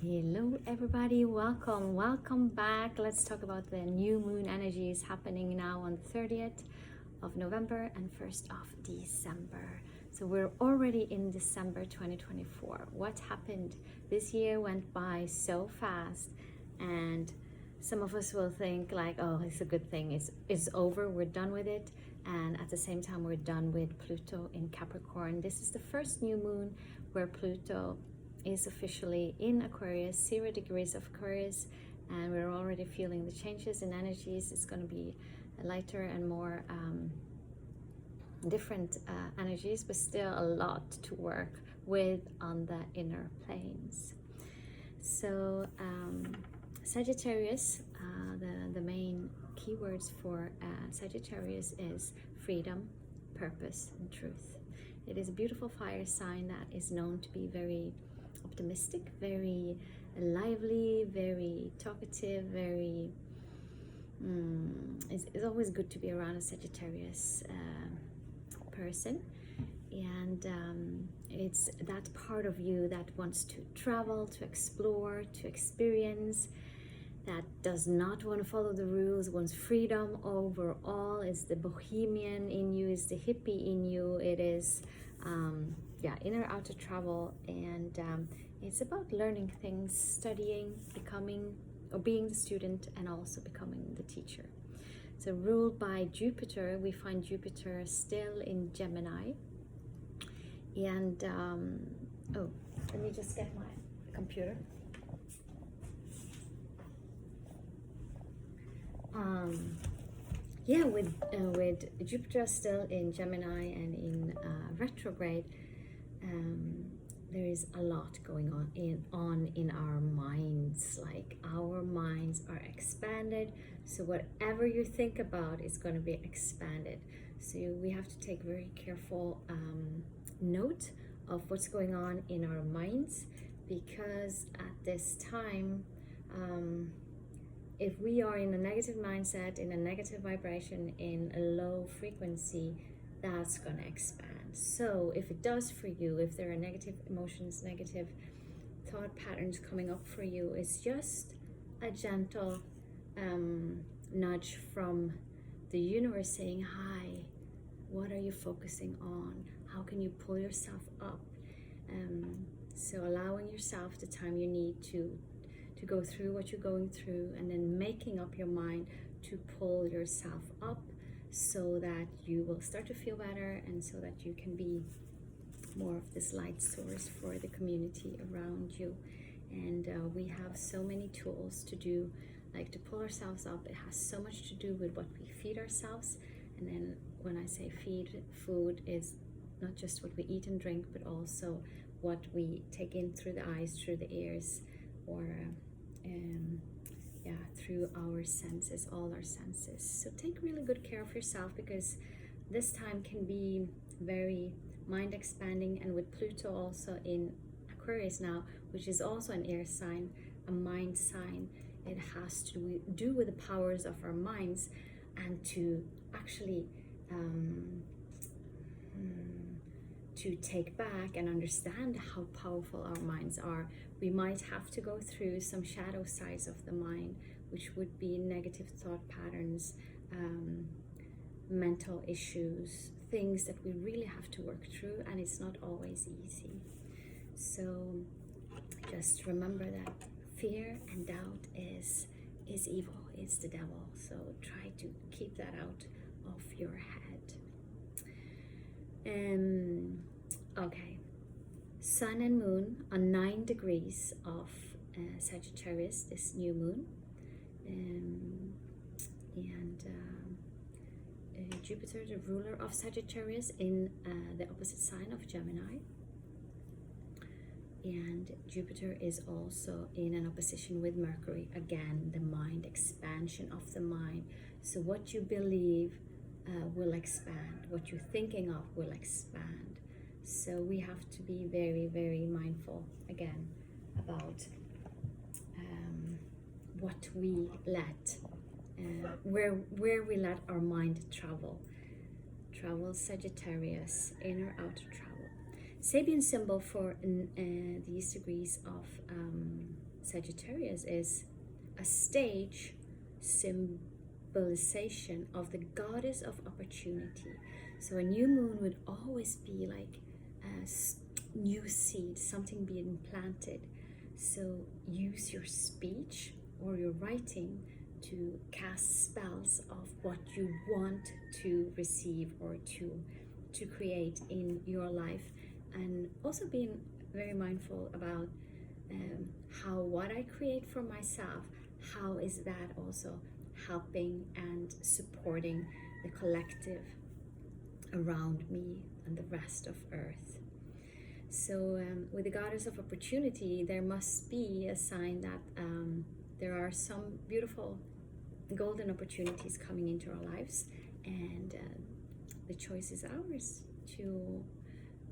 Hello everybody, welcome back. Let's talk about the new moon energies happening now on the 30th of November and 1st of December. So we're already in December 2024. What happened? This year went by so fast, and some of us will think like, oh, it's a good thing, it's over, we're done with it. And at the same time, we're done with Pluto in Capricorn. This is the first new moon where Pluto is officially in Aquarius, 0 degrees of Aquarius, and we're already feeling the changes in energies. It's going to be lighter and more different energies, but still a lot to work with on the inner planes. So Sagittarius, the main keywords for Sagittarius is freedom, purpose, and truth. It is a beautiful fire sign that is known to be very optimistic, very lively, very talkative, very it's always good to be around a Sagittarius person, and it's that part of you that wants to travel, to explore, to experience, that does not want to follow the rules, wants freedom overall. It's the bohemian in you, it's the hippie in you. It is inner outer travel, and it's about learning things, studying, becoming or being the student, and also becoming the teacher. So ruled by Jupiter, we find Jupiter still in Gemini, and let me just get my computer. With Jupiter still in Gemini and in retrograde, there is a lot going on in our minds. Like, our minds are expanded, so whatever you think about is going to be expanded. So we have to take very careful note of what's going on in our minds, because at this time, if we are in a negative mindset, in a negative vibration, in a low frequency, that's going to expand. So if it does for you, if there are negative emotions, negative thought patterns coming up for you, it's just a gentle nudge from the universe saying, hi, what are you focusing on? How can you pull yourself up? So allowing yourself the time you need to go through what you're going through, and then making up your mind to pull yourself up so that you will start to feel better, and so that you can be more of this light source for the community around you. And we have so many tools to do, like to pull ourselves up. It has so much to do with what we feed ourselves. And then when I say feed, food is not just what we eat and drink, but also what we take in through the eyes, through the ears, or through our senses, all our senses. So take really good care of yourself, because this time can be very mind expanding, and with Pluto also in Aquarius now, which is also an air sign, a mind sign, it has to do with the powers of our minds, and to actually to take back and understand how powerful our minds are. We might have to go through some shadow sides of the mind, which would be negative thought patterns, mental issues, things that we really have to work through, and it's not always easy. So just remember that fear and doubt is evil, it's the devil. So try to keep that out of your head. Okay, Sun and Moon on 9 degrees of Sagittarius, this new moon, Jupiter, the ruler of Sagittarius, in the opposite sign of Gemini, and Jupiter is also in an opposition with Mercury, again the mind, expansion of the mind. So what you believe will expand, what you're thinking of will expand. So we have to be very, very mindful again about what we let, where we let our mind travel. Sagittarius, inner outer travel. Sabian symbol for these degrees of Sagittarius is a stage symbolization of the goddess of opportunity. So a new moon would always be like a new seed, something being planted. So use your speech or your writing to cast spells of what you want to receive or to create in your life, and also being very mindful about how what I create for myself, how is that also helping and supporting the collective around me and the rest of Earth. So with the goddess of opportunity, there must be a sign that there are some beautiful golden opportunities coming into our lives, and the choice is ours to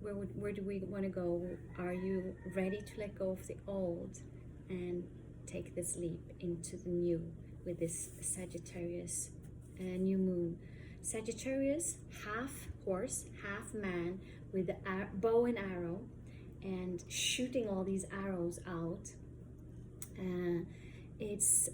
where do we want to go. Are you ready to let go of the old and take this leap into the new with this Sagittarius new moon? Sagittarius, half horse, half man, with the bow and arrow, and shooting all these arrows out. It's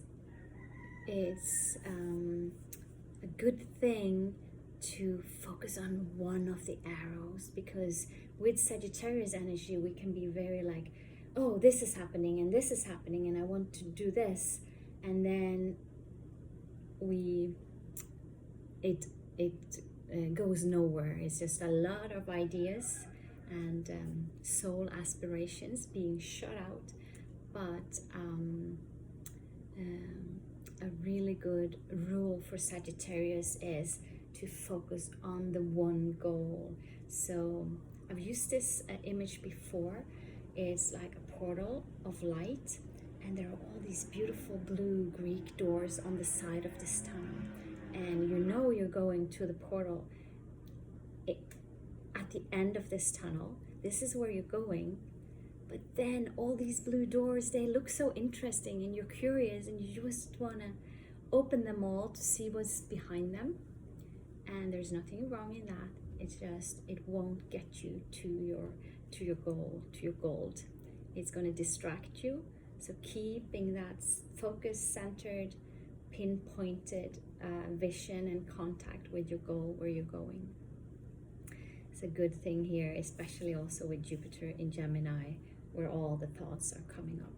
a good thing to focus on one of the arrows, because with Sagittarius energy we can be very like, oh, this is happening and this is happening and I want to do this, and then it goes nowhere. It's just a lot of ideas and soul aspirations being shut out. But a really good rule for Sagittarius is to focus on the one goal. So I've used this image before. It's like a portal of light, and there are all these beautiful blue Greek doors on the side of this tunnel, and you know you're going to the portal. At the end of this tunnel, this is where you're going, but then all these blue doors, they look so interesting and you're curious and you just want to open them all to see what's behind them. And there's nothing wrong in that. It's just, it won't get you to your goal, to your gold. It's going to distract you. So keeping that focused, centered, pinpointed vision and contact with your goal, where you're going. It's a good thing here, especially also with Jupiter in Gemini, where all the thoughts are coming up.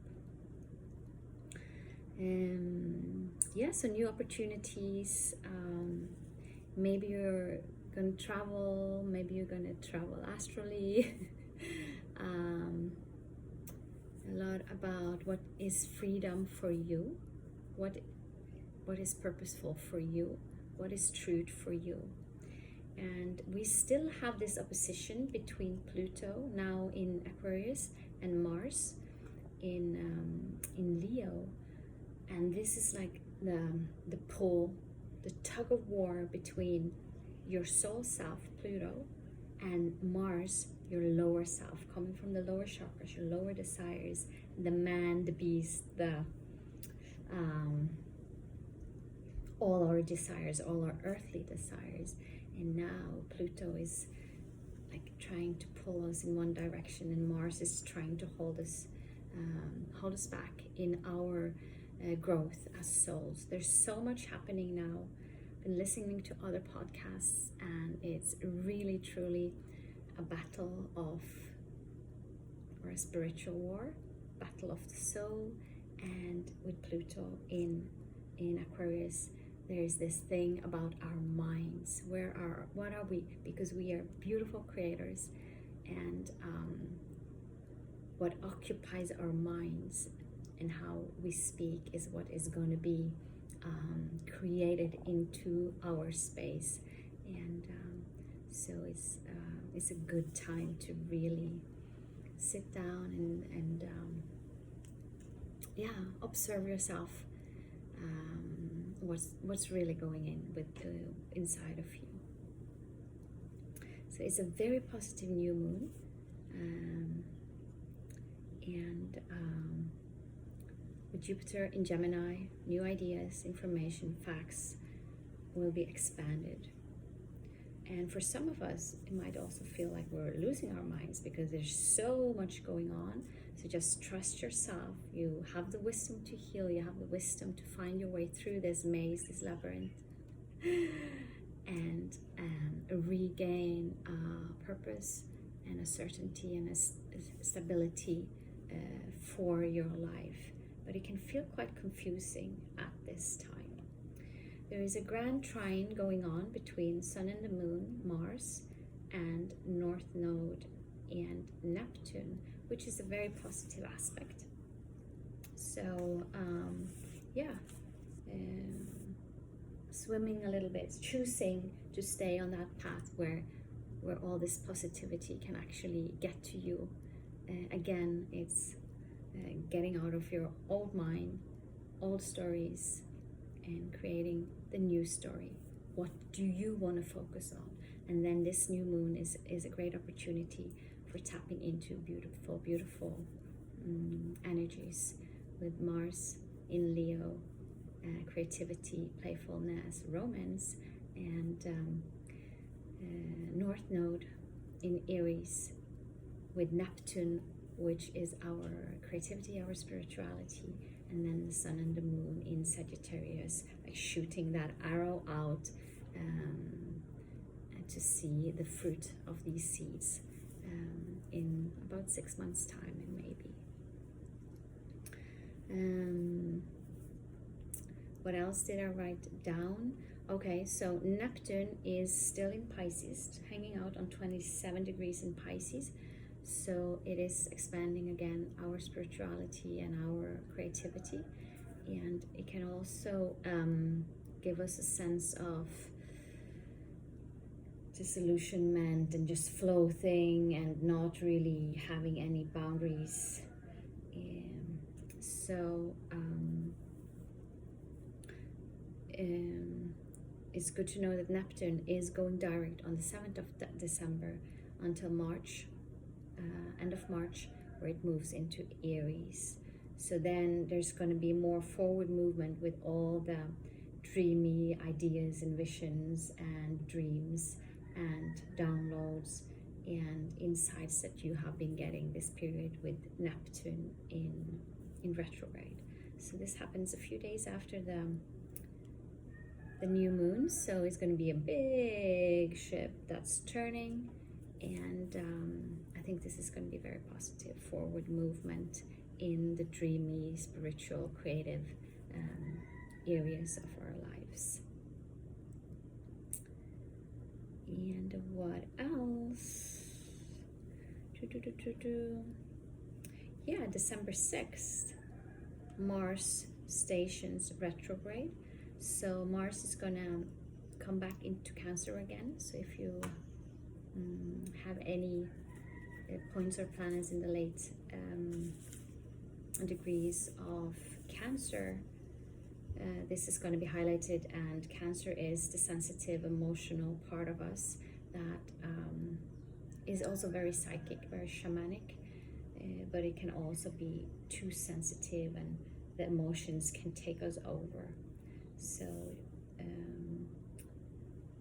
Yeah, so new opportunities. Maybe you're going to travel, maybe you're going to travel astrally. A lot about what is freedom for you, what is purposeful for you, what is truth for you. And we still have this opposition between Pluto now in Aquarius and Mars in Leo, and this is like the pull, the tug of war between your soul self, Pluto, and Mars, your lower self, coming from the lower chakras, your lower desires, the man, the beast, the all our desires, all our earthly desires. And now Pluto is like trying to pull us in one direction, and Mars is trying to hold us back in our growth as souls. There's so much happening now. I've been listening to other podcasts, and it's really truly a battle of, or a spiritual war, battle of the soul. And with Pluto in Aquarius, there's this thing about our minds. What are we? Because we are beautiful creators, and what occupies our minds and how we speak is what is going to be created into our space. And so it's a good time to really sit down and observe yourself. What's really going in with inside of you. So it's a very positive new moon, and with Jupiter in Gemini, new ideas, information, facts will be expanded. And for some of us, it might also feel like we're losing our minds because there's so much going on, So just trust yourself. You have the wisdom to heal. You have the wisdom to find your way through this maze, this labyrinth, and regain purpose and a certainty and a stability for your life. But it can feel quite confusing at this time. There is a grand trine going on between Sun and the Moon, Mars, and North Node and Neptune, which is a very positive aspect. So swimming a little bit, choosing to stay on that path where all this positivity can actually get to you. Again, it's getting out of your old mind, old stories, and creating the new story. What do you want to focus on? And then this new moon is a great opportunity for tapping into beautiful, beautiful energies with Mars in Leo, creativity, playfulness, romance, and North Node in Aries with Neptune, which is our creativity, our spirituality, and then the Sun and the Moon in Sagittarius, like shooting that arrow out and to see the fruit of these seeds in about 6 months' time, and maybe. What else did I write down? Okay, so Neptune is still in Pisces, hanging out on 27 degrees in Pisces. So it is expanding again our spirituality and our creativity. And it can also give us a sense of disillusionment and just floating and not really having any boundaries. It's good to know that Neptune is going direct on the 7th of December until March, end of March, where it moves into Aries. So then there's going to be more forward movement with all the dreamy ideas and visions and dreams and downloads and insights that you have been getting this period with Neptune in retrograde. So this happens a few days after the new moon, so it's going to be a big ship that's turning, and I think this is going to be very positive forward movement in the dreamy, spiritual, creative areas of our lives. And what else? Yeah, December 6th, Mars stations retrograde. So Mars is gonna come back into Cancer again. So if you have any points or planets in the late degrees of Cancer, this is going to be highlighted. And Cancer is the sensitive, emotional part of us that is also very psychic, very shamanic, but it can also be too sensitive and the emotions can take us over. So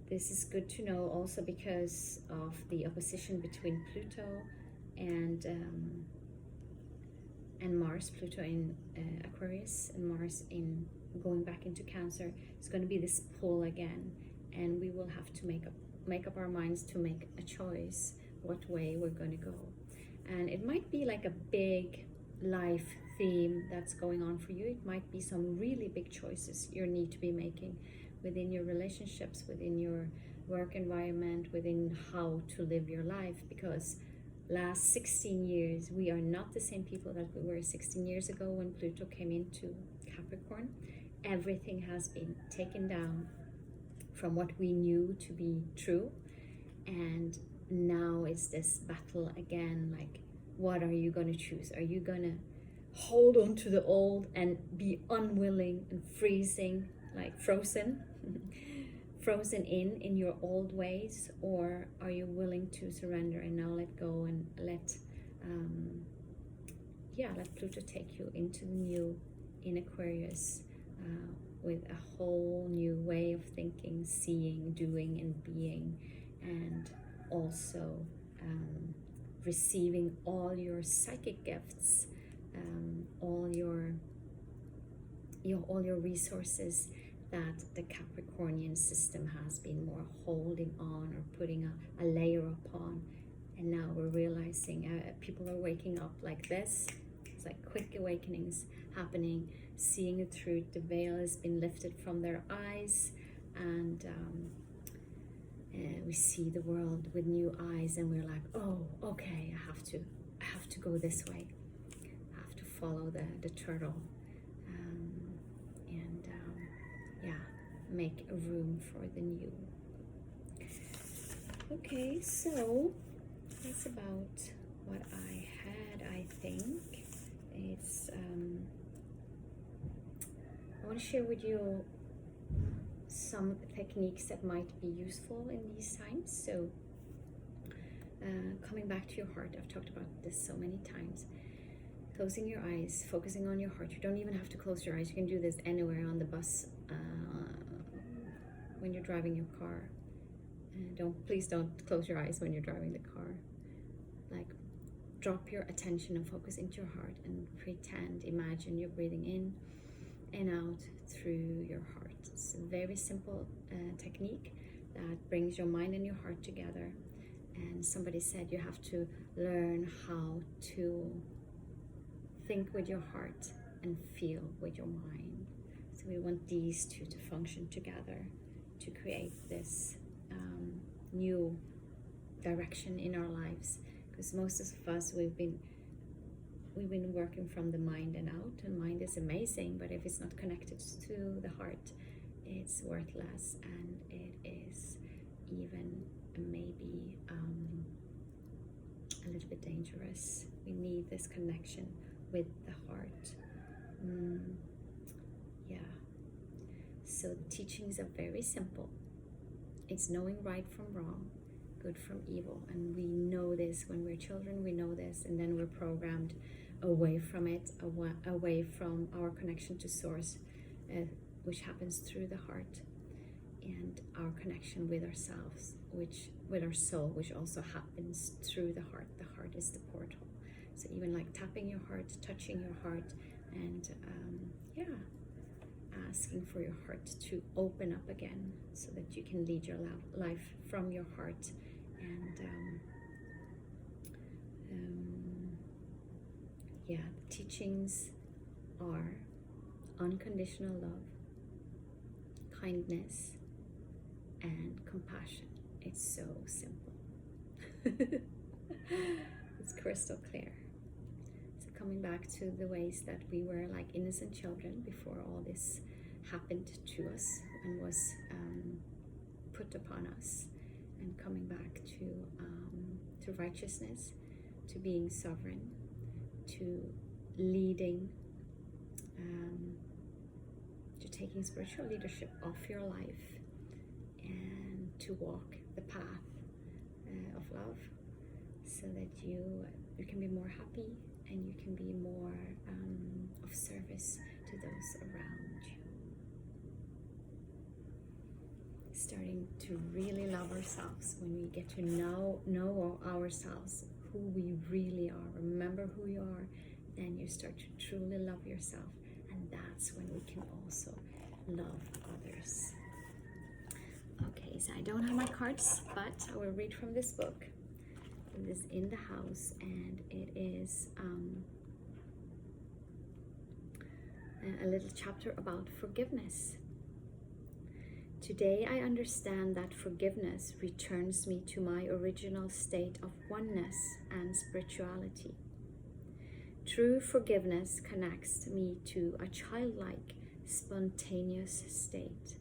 this is good to know also because of the opposition between Pluto and Mars. Pluto in Aquarius and Mars in going back into Cancer. It's going to be this pull again, and we will have to make up our minds to make a choice what way we're going to go. And it might be like a big life theme that's going on for you. It might be some really big choices you need to be making within your relationships, within your work environment, within how to live your life, because last 16 years we are not the same people that we were 16 years ago when Pluto came into Capricorn. Everything has been taken down from what we knew to be true, and now it's this battle again, like what are you going to choose? Are you going to hold on to the old and be unwilling and freezing, like frozen in your old ways, or are you willing to surrender and now let go and let Pluto take you into the new in Aquarius with a whole new way of thinking, seeing, doing, and being, and also receiving all your psychic gifts, all your resources that the Capricornian system has been more holding on or putting a layer upon. And now we're realizing people are waking up like this. It's like quick awakenings happening, seeing the truth. The veil has been lifted from their eyes, and we see the world with new eyes, and we're like, oh, okay, I have to go this way. I have to follow the turtle, make a room for the new. Okay, so that's about what I had. I think it's I want to share with you some techniques that might be useful in these times. So coming back to your heart, I've talked about this so many times. Closing your eyes, focusing on your heart. You don't even have to close your eyes. You can do this anywhere, on the bus, when you're driving your car. Please don't close your eyes when you're driving the car. Like, drop your attention and focus into your heart and imagine you're breathing in and out through your heart. It's a very simple technique that brings your mind and your heart together. And somebody said you have to learn how to think with your heart and feel with your mind. So we want these two to function together to create this new direction in our lives. Because most of us, we've been working from the mind and out, and mind is amazing, but if it's not connected to the heart, it's worthless, and it is even maybe a little bit dangerous. We need this connection with the heart. So the teachings are very simple. It's knowing right from wrong, good from evil, and we know this when we're children. We know this, and then we're programmed away from it, away from our connection to source, which happens through the heart, and our connection with ourselves, with our soul, which also happens through the heart. The heart is the portal. So even like tapping your heart, touching your heart, and asking for your heart to open up again so that you can lead your life from your heart. And the teachings are unconditional love, kindness, and compassion. It's so simple. It's crystal clear. So coming back to the ways that we were like innocent children before all this happened to us and was put upon us, and coming back to righteousness, to being sovereign, to leading, to taking spiritual leadership of your life, and to walk the path of love, so that you can be more happy and you can be more of service to those around you. Starting to really love ourselves. When we get to know ourselves, who we really are, remember who you are, then you start to truly love yourself, and that's when we can also love others. Okay, so I don't have my cards, but I will read from this book. It is in the house, and it is a little chapter about forgiveness. Today I understand that forgiveness returns me to my original state of oneness and spirituality. True forgiveness connects me to a childlike, spontaneous state.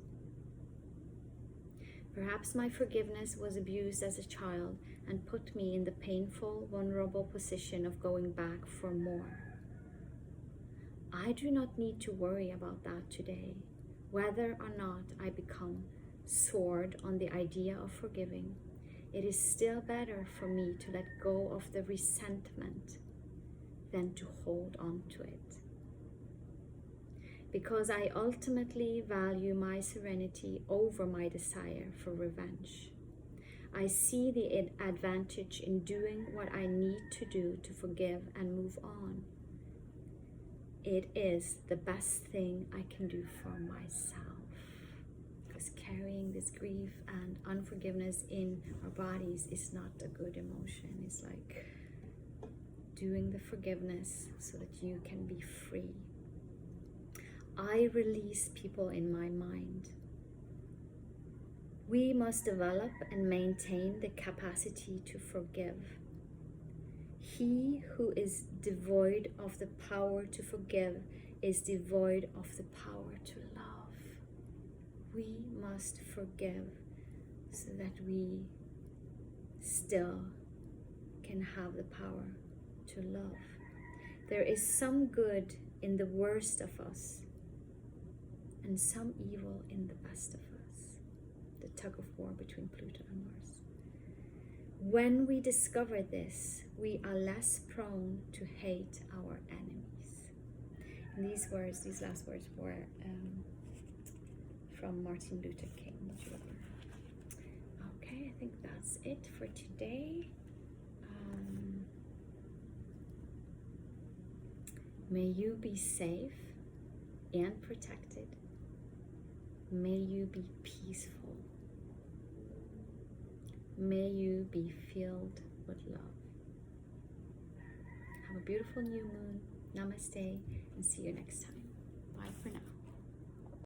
Perhaps my forgiveness was abused as a child and put me in the painful, vulnerable position of going back for more. I do not need to worry about that today. Whether or not I become sored on the idea of forgiving, it is still better for me to let go of the resentment than to hold on to it. Because I ultimately value my serenity over my desire for revenge. I see the advantage in doing what I need to do to forgive and move on. It is the best thing I can do for myself. Because carrying this grief and unforgiveness in our bodies is not a good emotion. It's like doing the forgiveness so that you can be free. I release people in my mind. We must develop and maintain the capacity to forgive. He who is devoid of the power to forgive is devoid of the power to love. We must forgive so that we still can have the power to love. There is some good in the worst of us and some evil in the best of us. The tug of war between Pluto and Mars. When we discover this, we are less prone to hate our enemies. And these last words were from Martin Luther King Jr. Okay, I think that's it for today. May you be safe and protected. May you be peaceful. May you be filled with love. Have a beautiful new moon. Namaste, and see you next time. Bye for now.